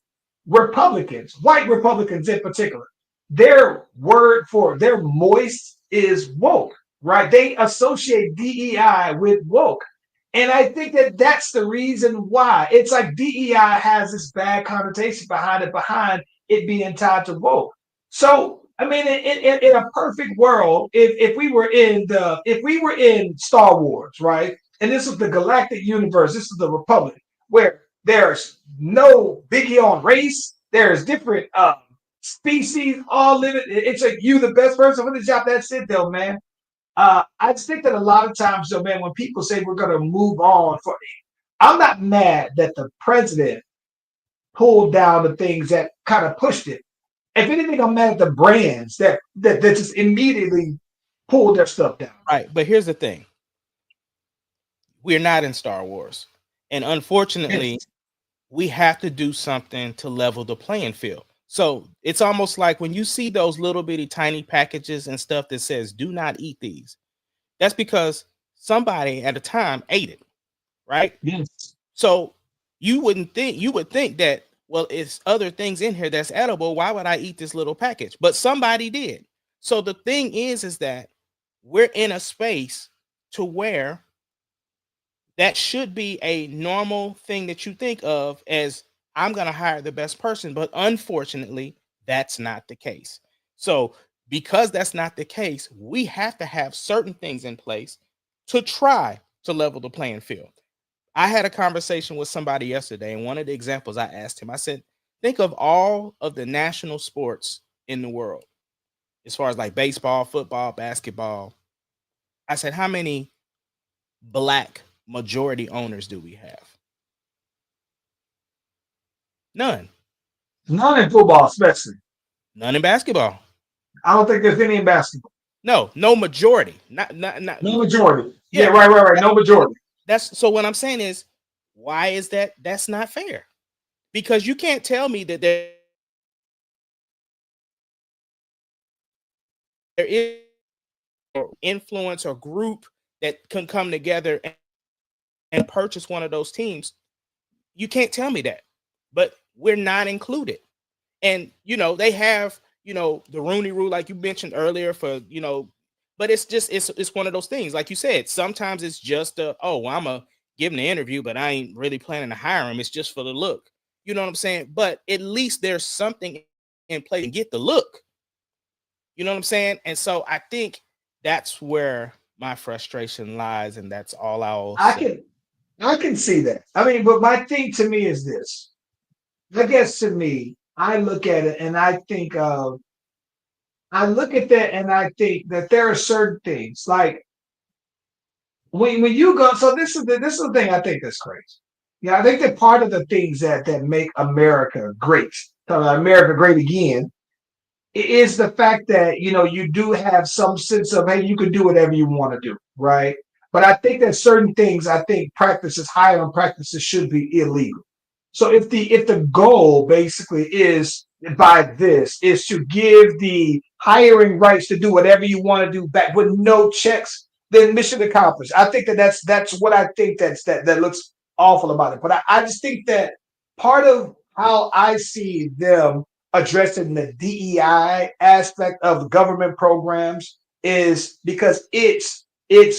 Republicans, white Republicans in particular, their word for their moist is woke, right? They associate DEI with woke. And I think that that's the reason why it's like DEI has this bad connotation behind it being tied to woke. So I mean, in a perfect world, if we were in Star Wars, right, and this is the galactic universe, this is the Republic, where there's no biggie on race, there's different species all living. It's like you, the best person for the job. That's it, though, man. I just think that a lot of times, though, man, when people say we're going to move on, I'm not mad that the president pulled down the things that kind of pushed it. If anything, I'm mad at the brands that just immediately pulled their stuff down. Right. But here's the thing. We're not in Star Wars. And unfortunately, Yes. we have to do something to level the playing field. So it's almost like when you see those little bitty tiny packages and stuff that says do not eat these, that's because somebody at a time ate it, right? Yes. So you would think that, well, it's other things in here that's edible. Why would I eat this little package? But somebody did. So the thing is that we're in a space to where that should be a normal thing that you think of as I'm going to hire the best person. But unfortunately, that's not the case. So because that's not the case, we have to have certain things in place to try to level the playing field. I had a conversation with somebody yesterday, and one of the examples I asked him, I said, think of all of the national sports in the world, as far as like baseball, football, basketball. I said, how many black majority owners do we have? None. None in football, especially. None in basketball. I don't think there's any in basketball. No majority. Not No majority. Yeah, yeah. right. No majority. That's so what I'm saying is, why is that? That's not fair. Because you can't tell me that there is influence or group that can come together and purchase one of those teams. You can't tell me that. But we're not included. And they have, the Rooney Rule, like you mentioned earlier, for but it's just it's one of those things. Like you said, sometimes it's just I'm a give him the interview, but I ain't really planning to hire him. It's just for the look. You know what I'm saying? But at least there's something in place and get the look. You know what I'm saying? And so I think that's where my frustration lies, and that's all I'll say. I can see that. I mean, but my thing to me is this. I guess to me, I look at it and I look at that and I think that there are certain things like when you go. So this is the thing I think that's crazy. Yeah, I think that part of the things that make America great, America great again, is the fact that you do have some sense of, hey, you can do whatever you want to do, right? But I think that certain things, I think practices, higher on practices, should be illegal. So if the goal basically is by this is to give the hiring rights to do whatever you want to do back with no checks, then mission accomplished. I think that's what I think that looks awful about it. But I just think that part of how I see them addressing the DEI aspect of government programs is because it's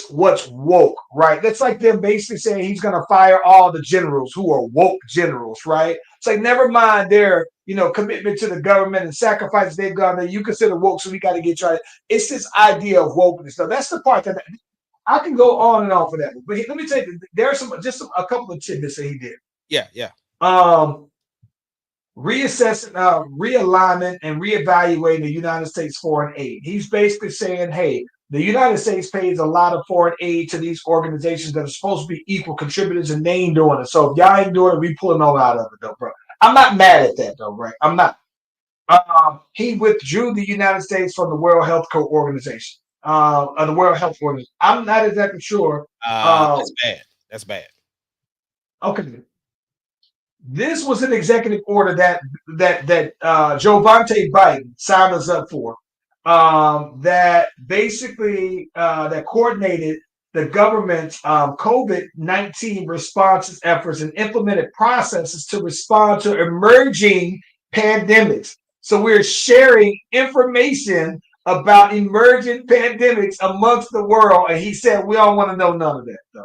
what's woke, right? That's like them basically saying he's going to fire all the generals who are woke generals, right? It's like, never mind their, commitment to the government and sacrifices they've gone there. You consider woke, so we got to get tried. It's this idea of wokeness. So that's the part that I can go on and on for that. But let me tell you, there are a couple of tidbits that he did. Yeah. Um, Reassessing, realignment, and reevaluating the United States foreign aid. He's basically saying, hey, the United States pays a lot of foreign aid to these organizations that are supposed to be equal contributors, and they ain't doing it. So if y'all ain't doing it, we pulling all out of it, though, bro. I'm not mad at that, though, right? I'm not. He withdrew the United States from the World Health Organization. The World Health Organization. I'm not exactly sure. That's bad. That's bad. Okay. This was an executive order that Jovante Biden signed us up for. That basically that coordinated the government's COVID-19 responses efforts and implemented processes to respond to emerging pandemics. So we're sharing information about emerging pandemics amongst the world, and he said we don't want to know none of that, though.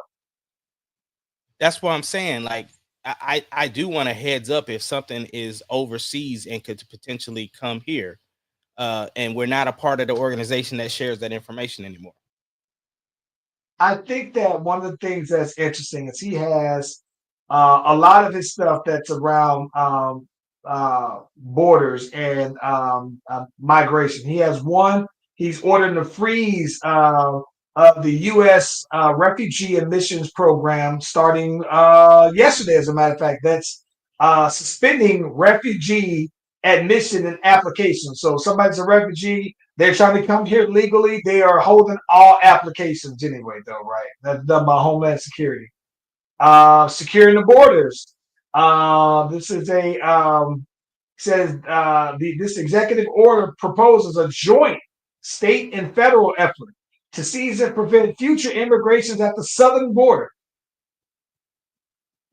That's what I'm saying. Like, I do want a heads up if something is overseas and could potentially come here. and we're not a part of the organization that shares that information anymore. I think that one of the things that's interesting is he has a lot of his stuff that's around borders and migration. He has one. He's ordering a freeze of the U.S. Refugee Admissions Program starting yesterday, as a matter of fact. That's suspending refugee admission and application. So somebody's a refugee, they're trying to come here legally. They are holding all applications anyway, though, right? That's done by Homeland Security. Securing the borders. This is a says this executive order proposes a joint state and federal effort to seize and prevent future immigrations at the southern border.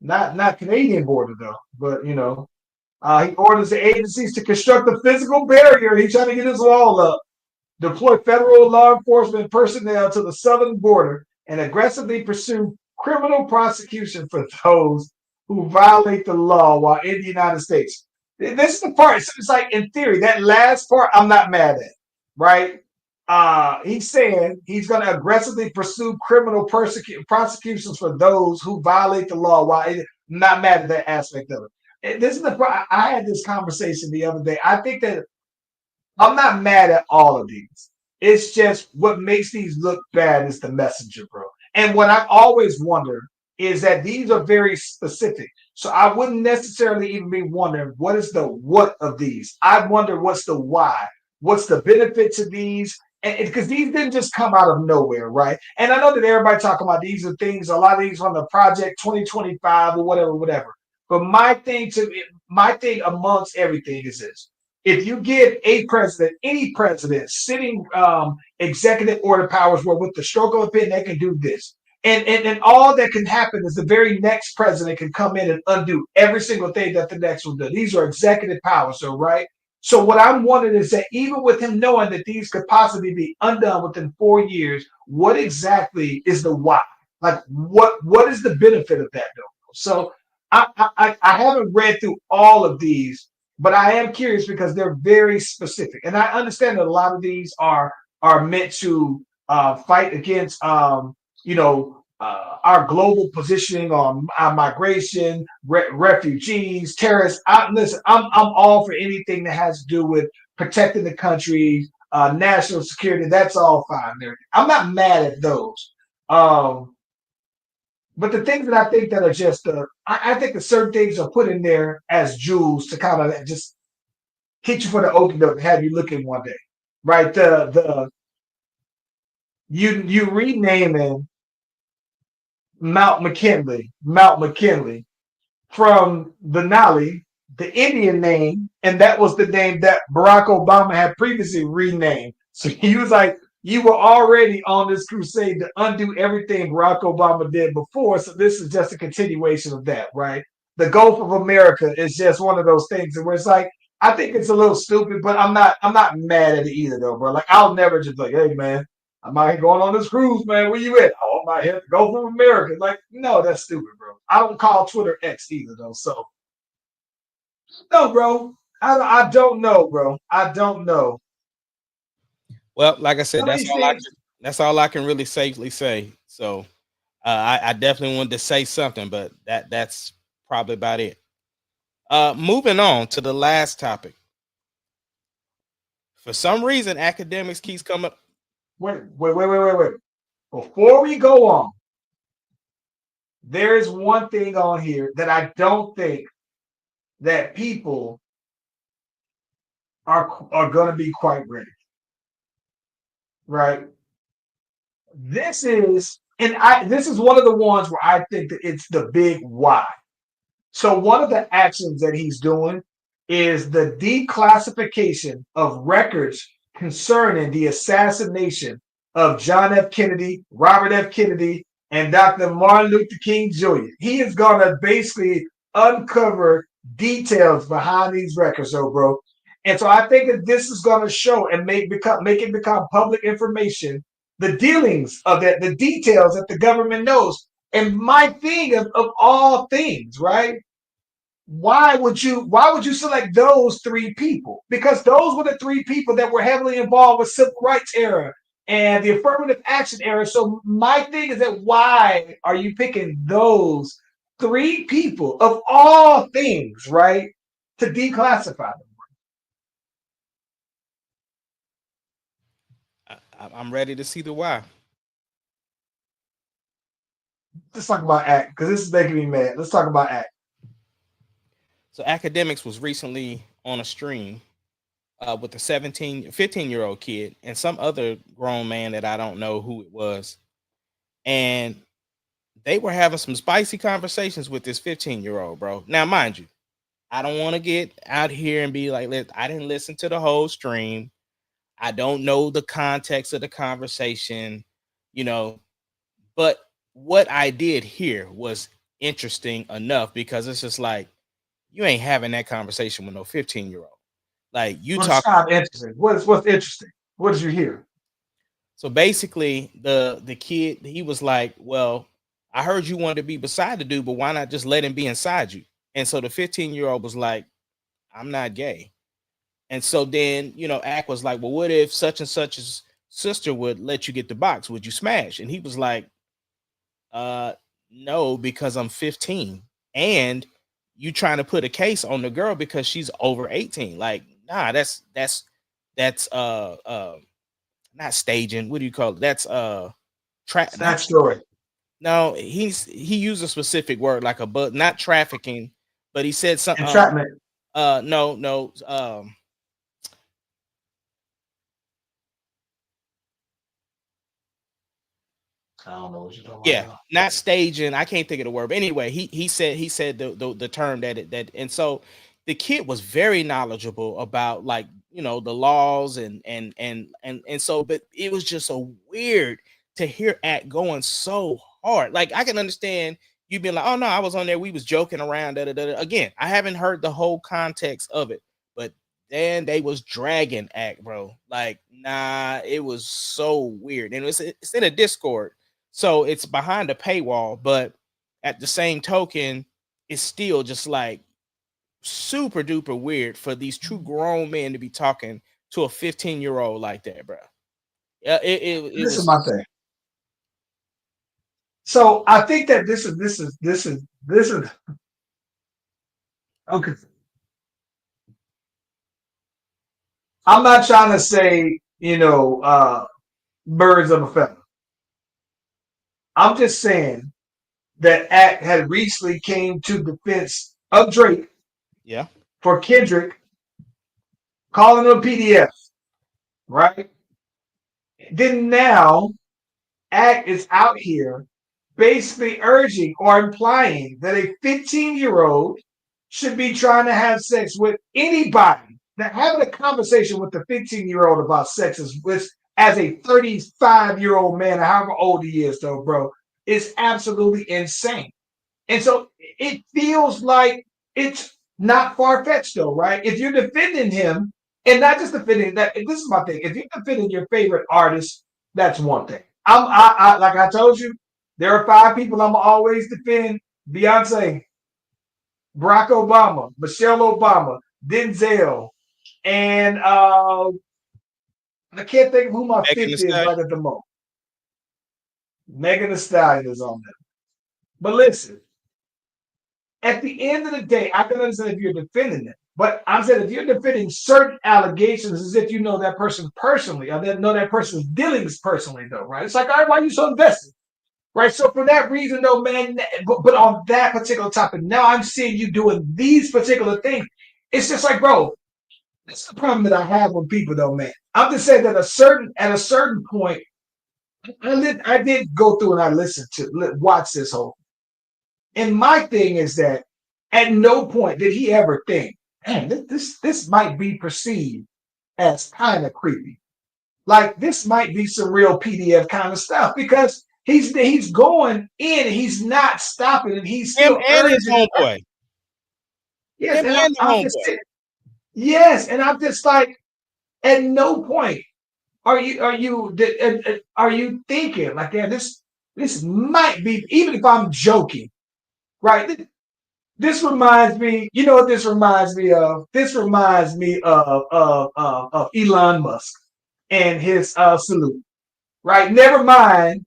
Not Canadian border though, but you know, he orders the agencies to construct a physical barrier. He's trying to get his wall up, deploy federal law enforcement personnel to the southern border, and aggressively pursue criminal prosecution for those who violate the law while in the United States. This is the part. It's like in theory, that last part I'm not mad at, right? He's saying he's going to aggressively pursue criminal prosecutions for those who violate the law while not mad at that aspect of it. And this is the part. I had this conversation the other day. I think that I'm not mad at all of these. It's just what makes these look bad is the messenger, bro. And what I always wonder is that these are very specific. So I wouldn't necessarily even be wondering what is the what of these. I wonder what's the why. What's the benefit to these? And because these didn't just come out of nowhere, right? And I know that everybody talking about these are things, a lot of these from the Project 2025 or whatever. But my thing amongst everything is this. If you give a president, any president, sitting executive order powers where with the stroke of a pen they can do this. And all that can happen is the very next president can come in and undo every single thing that the next one does. These are executive powers, so right? So what I'm wondering is that even with him knowing that these could possibly be undone within 4 years, what exactly is the why? Like what is the benefit of that though? So I haven't read through all of these, but I am curious because they're very specific, and I understand that a lot of these are meant to fight against our global positioning on migration, refugees, terrorists. Listen, I'm all for anything that has to do with protecting the country, national security. That's all fine. I'm not mad at those. But the things that I think that are just, I think that certain things are put in there as jewels to kind of just hit you for the okie doke and have you looking one day, right? You renaming Mount McKinley from Denali, the Indian name, and that was the name that Barack Obama had previously renamed. So he was like, you were already on this crusade to undo everything Barack Obama did before. So this is just a continuation of that, right? The Gulf of America is just one of those things where it's like, I think it's a little stupid, but I'm not mad at it either though, bro. Like I'll never just like, hey man, I'm out here going on this cruise, man. Where you at? Oh, I'm out here to go from America. Like, no, that's stupid, bro. I don't call Twitter X either, though. So, no, bro. I don't know, bro. I don't know. Well, like I said, Some of these things. that's all I can really safely say. So, I definitely wanted to say something, but that's probably about it. Moving on to the last topic. For some reason, academics keeps coming. Wait. Before we go on, there is one thing on here that I don't think that people are going to be quite ready. Right? This is one of the ones where I think that it's the big why. So one of the actions that he's doing is the declassification of records concerning the assassination of John F. Kennedy, Robert F. Kennedy, and Dr. Martin Luther King Jr. He is going to basically uncover details behind these records, bro. And so I think that this is going to show and make it become public information, the dealings of that, the details that the government knows. And my thing of all things, right? why would you select those three people? Because those were the three people that were heavily involved with civil rights era and the affirmative action era. So my thing is that why are you picking those three people of all things, right, to declassify them? I'm ready to see the why. Let's talk about act because this is making me mad. Let's talk about act. So academics was recently on a stream with a 15-year-old kid and some other grown man that I don't know who it was. And they were having some spicy conversations with this 15-year-old, bro. Now, mind you, I don't want to get out here and be like, I didn't listen to the whole stream. I don't know the context of the conversation, you know, but what I did here was interesting enough because it's just like, you ain't having that conversation with no 15-year-old. Like you What's talk. kind of interesting? What's interesting? What did you hear? So basically, the kid, he was like, well, I heard you wanted to be beside the dude, but why not just let him be inside you? And so the 15-year-old was like, I'm not gay. And so then, Ack was like, well, what if such and such's sister would let you get the box? Would you smash? And he was like, no, because I'm 15. And you trying to put a case on the girl because she's over 18. Like, nah, that's not staging. What do you call it? That's That story. no, he used a specific word like not trafficking, but he said something. Entrapment. No. I don't know what you're talking Yeah, about. not staging. I can't think of the word. But anyway, he said the term that and so the kid was very knowledgeable about like the laws and so but it was just so weird to hear Act going so hard. Like I can understand you being like, oh no, I was on there, we was joking around. Da, da, da, da. Again, I haven't heard the whole context of it, but then they was dragging Act, bro. Like, nah, it was so weird. And it's in a Discord. So it's behind a paywall, but at the same token, it's still just like super duper weird for these two grown men to be talking to a 15-year-old like that, bro. Yeah, it This is was. my thing. So I think that this is okay. I'm not trying to say, birds of a feather. I'm just saying that Act had recently came to defense of Drake Yeah. for Kendrick calling him a PDF, right? Then now Act is out here basically urging or implying that a 15-year-old should be trying to have sex with anybody. Now, having a conversation with a 15-year-old about sex is as a 35-year-old man, or however old he is, though, bro, is absolutely insane. And so it feels like it's not far fetched, though, right? If you're defending him, and not just defending that, this is my thing. If you're defending your favorite artist, that's one thing. Like I told you, there are five people I'm always defend: Beyonce, Barack Obama, Michelle Obama, Denzel, and I can't think of who my Megan Thee fifth is Stallion. right at the moment. Megan Thee Stallion is on there. But listen, at the end of the day, I can understand if you're defending it. But I'm saying if you're defending certain allegations as if you know that person personally, or that know that person's dealings personally, though, right? It's like, all right, why are you so invested? Right. So for that reason, though, man, but on that particular topic, now I'm seeing you doing these particular things. It's just like, bro, that's the problem that I have with people, though, man. I'm just saying that at a certain point, I did go through and I listened to watch this whole. And my thing is that at no point did he ever think, man, this might be perceived as kind of creepy. Like this might be some real PDF kind of stuff because he's going in, he's not stopping, and he's Him still and his urging. homeboy. Yes, Him and and the I'm just homeboy. yes, and I'm just like, at no point are you thinking like, yeah, this might be, even if I'm joking, right? This reminds me, you know what this reminds me of? This reminds me of Elon Musk and his salute, right? Never mind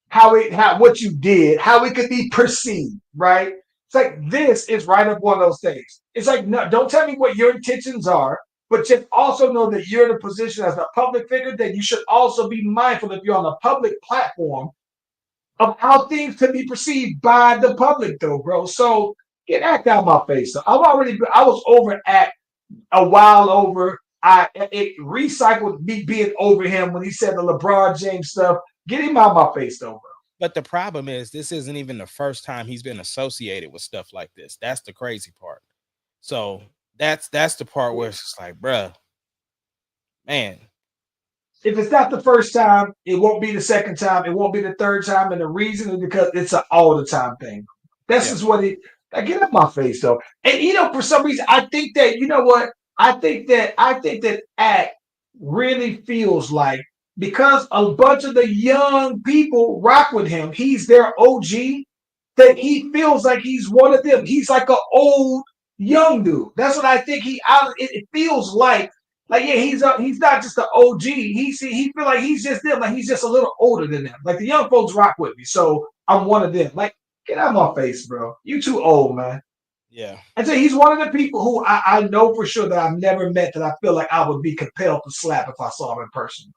how what you did, how it could be perceived, right? It's like this is right up one of those things. It's like, no, don't tell me what your intentions are, but just also know that you're in a position as a public figure that you should also be mindful if you're on a public platform of how things can be perceived by the public, though, bro. So get act out my face. So I was over at a while over. It recycled me being over him when he said the LeBron James stuff. Get him out my face, though, bro. But the problem is, this isn't even the first time he's been associated with stuff like this. That's the crazy part. So that's the part where it's just like, bruh, man. If it's not the first time, it won't be the second time. It won't be the third time. And the reason is because it's an all the time thing. This is what it. I get up my face though, and for some reason, I think that what I think that Act really feels like because a bunch of the young people rock with him. He's their OG. That he feels like he's one of them. He's like an old young dude. That's what I think. It feels like yeah, he's not just an OG. He feel like he's just them. Like he's just a little older than them. Like the young folks rock with me, so I'm one of them. Like get out of my face, bro. You too old, man. Yeah. And so he's one of the people who I know for sure that I've never met that I feel like I would be compelled to slap if I saw him in person.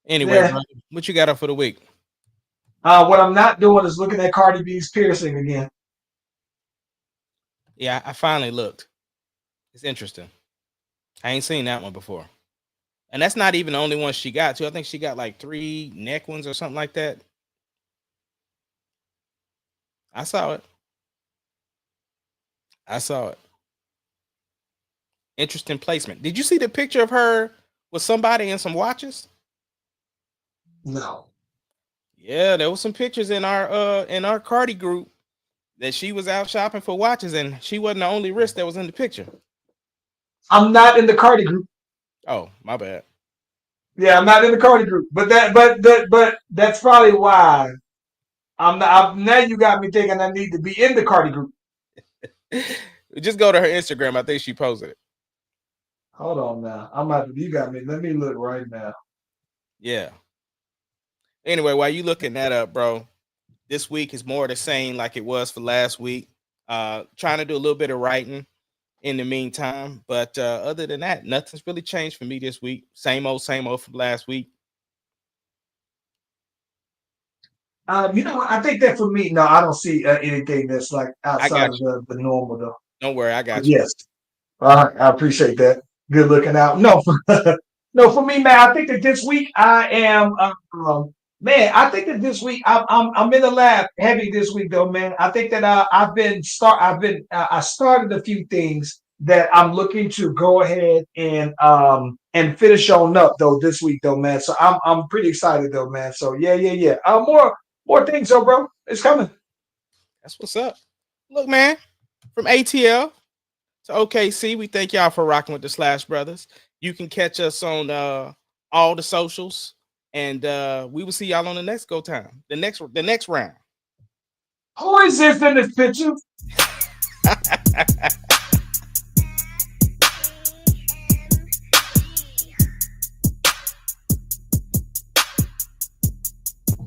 Anyway, bro, what you got up for the week? What I'm not doing is looking at Cardi B's piercing again. Yeah, I finally looked. It's interesting. I ain't seen that one before. And that's not even the only one she got, too. I think she got like 3 neck ones or something like that. I saw it. Interesting placement. Did you see the picture of her with somebody in some watches? No. Yeah, there was some pictures in our Cardi group that she was out shopping for watches, and she wasn't the only wrist that was in the picture. I'm not in the Cardi group. Oh, my bad. Yeah, I'm not in the Cardi group, but that's probably why I'm not. Now you got me thinking I need to be in the Cardi group. Just go to her Instagram. I think she posted it. Hold on now. You got me. Let me look right now. Yeah. Anyway, while you looking that up, bro, this week is more the same like it was for last week. Trying to do a little bit of writing in the meantime, but other than that, nothing's really changed for me this week. Same old from last week. I think that for me, no, I don't see anything that's like outside of the normal though. Don't worry, I got you. Yes, I appreciate that. Good looking out. No, no, for me, man. I think that this week I am. I think that this week I'm in the lab heavy this week though, man. I think that I started a few things that I'm looking to go ahead and finish on up though this week though, man. So I'm pretty excited though, man. So yeah. More things though, bro. It's coming. That's what's up. Look, man, from ATL to OKC, we thank y'all for rocking with the Slash Brothers. You can catch us on all the socials. And we will see y'all on the next go time. The next round. Who is this in this picture?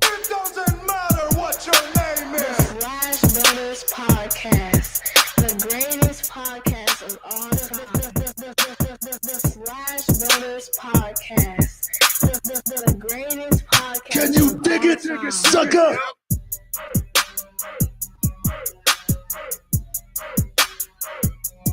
It doesn't matter what your name is. Slash Brothers Podcast, the greatest podcast of all time. The Slash Brothers Podcast. The greatest podcast. Can you dig it, sucker?